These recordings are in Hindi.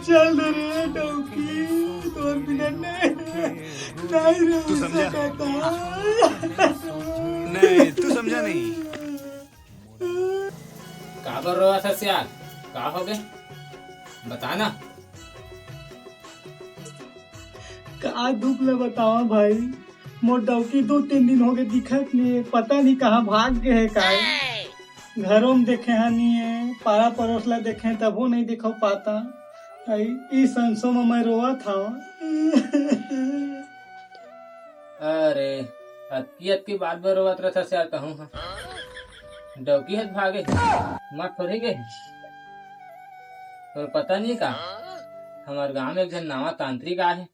चल रे डौकी, तोर बिना नहीं तू रह समझा? सकता। नहीं तू समझा नहीं। का कर रहा था सियार? का हो गए बताना। का दुख ले बतावा भाई, मोर डौकी 2-3 दिन हो गए दिखत नहीं, पता नहीं कहाँ भाग गए है का। घरों में देखे हैं नहीं है, पारा पड़ोस ला देखे तबो नहीं देखो पाता। इस संसो में मैं रोआ था। अरे अतकी बात बर रोवत रहा था सियार कहूँ हाँ। डौकी हद भागे मत थोड़ी गए। और पता नहीं का हमारे गांव में एक जन नवा तांत्रिक आए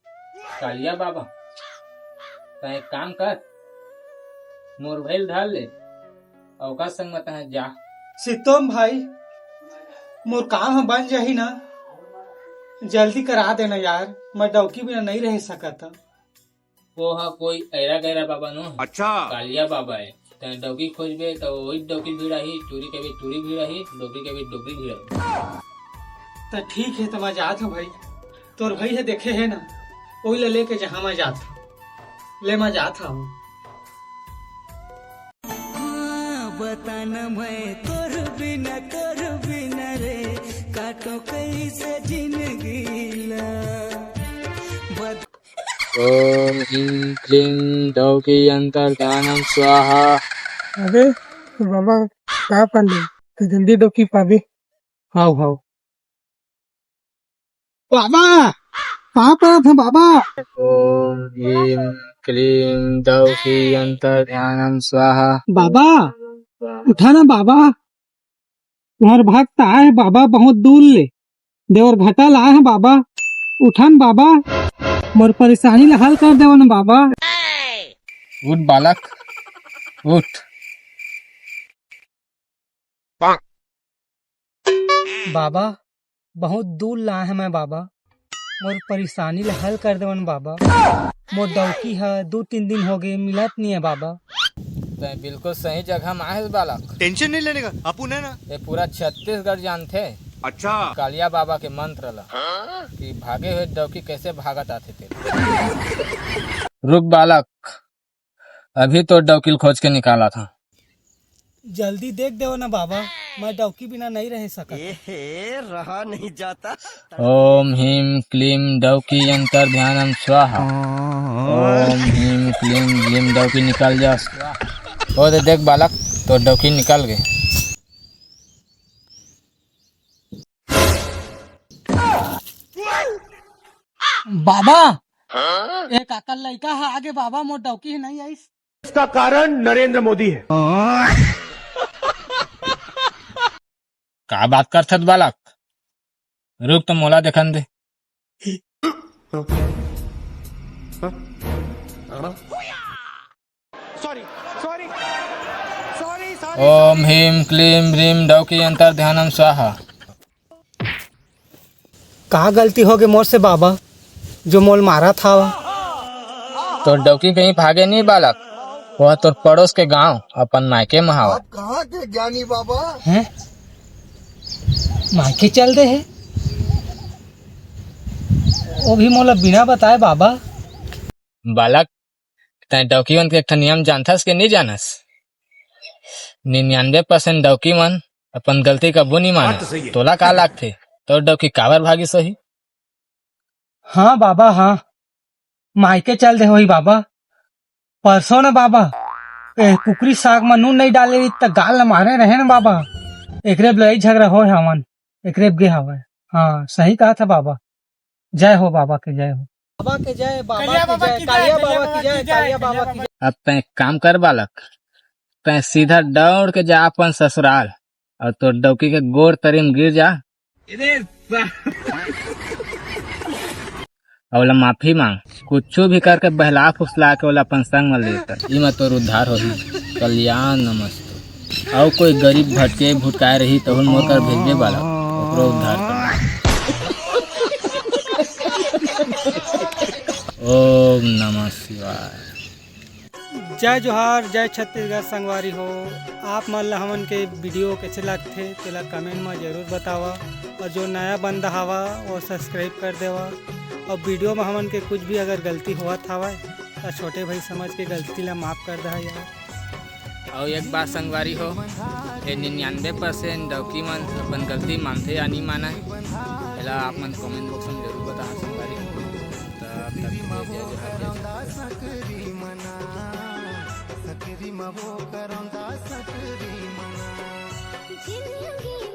कालिया बाबा। तो एक काम कर, मोर भैल ढाल ले और का संग मत है जा। सितोम भाई, मोर काम बन जाही ना, जल्दी करा देना यार, मैं डौकी बिना नहीं रह सकता। वो हा कोई ऐरा गैरा बाबा नो अच्छा कालिया बाबा है। ते डौकी खोजबे तो वही डौकी भी रही, चूरी के भी चूरी भी रही, डोकरी के भी डोकरी भी रही। तो ठीक है, तो मैं जात हूँ भाई, तोर भाई है देखे है ना, वही ले लेके जहाँ मैं जात हूँ, ले मैं जात हूँ। बताना मैं कर बिना रे काटो कैसे जिंदगी ला। ओम ह्रीं क्लीं डौकी अंतर्धानम स्वाहा। अरे बाबा कहाँ पाले, तो जल्दी डौकी पावे। हाउ हाउ बाबा, कहाँ पर था बाबा? ओम ह्रीं क्लीं डौकी अंतर्धानम स्वाहा। बाबा उठा ना बाबा, तुम्हारे भक्त आए हैं बाबा, बहुत दूर ले देवर घाटा लाए हैं बाबा, उठा न बाबा, मोर परेशानी ला हल कर देव न बाबा। उठ बालक उठ। बाबा बहुत दूर लाए हैं मैं बाबा, मोर परेशानी ला हल कर देवन बाबा। मोर डौकी है 2-3 दिन हो गए मिलत नहीं है बाबा। तो बिल्कुल सही जगह में आए बालक। टेंशन नहीं लेने का, अपन है ना। ये पूरा छत्तीसगढ़ जानते अच्छा कालिया बाबा के मंत्र ला कि भागे हुए डौकी कैसे भागत आते थे। रुक बालक, अभी तो डौकी खोज के निकाला था। जल्दी देख दो ना बाबा, मैं डौकी बिना नहीं रह सकता। रहा नहीं जाता। ओम ह्रीं क्लीं डौकी अंतर ध्यानम स्वाहा। ओम ह्रीं क्लीं ग्लीं डौकी निकल जा स्वाहा। ओ देख बालक, तो डौकी निकल गए। बाबा एक अकल लड़का है आगे बाबा, मोर डौकी नहीं आई। इसका कारण नरेंद्र मोदी है। का बात कर थत बालक, रुक तो मोला देखन दे। ओम ह्रीं क्लीं ह्रीं डौकी अंतर ध्यानम स्वाहा। कहाँ गलती हो गई मोर से बाबा, जो मोल मारा था? तो डौकी कहीं भागे नहीं बालक, वह तो पड़ोस के गांव अपन मायके में हवा। कहाँ के ज्ञानी बाबा हैं? मायके चल दे है, वो भी मोला बिना बताए बाबा। बालक तै डौकी मन के एक नियम जानथस के नहीं जानस? 99% डौकी मन अपन गलती कबू नहीं माने। तोला का लागथे तो डौकी काबर भागी सही? हाँ बाबा हाँ, मायके चल दे होई बाबा। परसों न बाबा कुकरी साग में नून नहीं डाले त गाल न मारे रहे न बाबा, एकरे लड़ाई झगड़ा हो हमन, एकरे गे हवे। हाँ सही कहा था बाबा। जय हो बाबा के जय हो। बाबा के जय, बाबा के जय, कालिया बाबा की जय, कालिया बाबा की जय। अब तै काम कर बालक, तै सीधा दौड़ के जा अपन ससुराल और तो डौकी के गोर तरीम गिर जा और माफी मांग। कुछ भी करके बहला फुसला के अपन संग में लेता, इमा तोर उद्धार हो। कल्याण नमस्ते। और कोई गरीब भटके भुटकाए रही तो मोर कर भेजबे बालक, ओकरो उद्धार कर। ओम नमः शिवाय। जय जोहार, जय छत्तीसगढ़ संगवारी हो। आप मन ला हमन के वीडियो कैसे लगथे तेला कमेंट में जरूर बतावा और जो नया बंदा हवा वो सब्सक्राइब कर देवा और वीडियो में हमन के कुछ भी अगर गलती होत हवा तो छोटे भाई समझ के गलती ला माफ़ कर दहा यार। और एक बात संगवारी हो, ये 99% डौकी मन अपन गलती मानते या नहीं माना एला आप मन कमेंट बॉक्स में जरूर बता संगवारी। तब तक के लिए जय जय।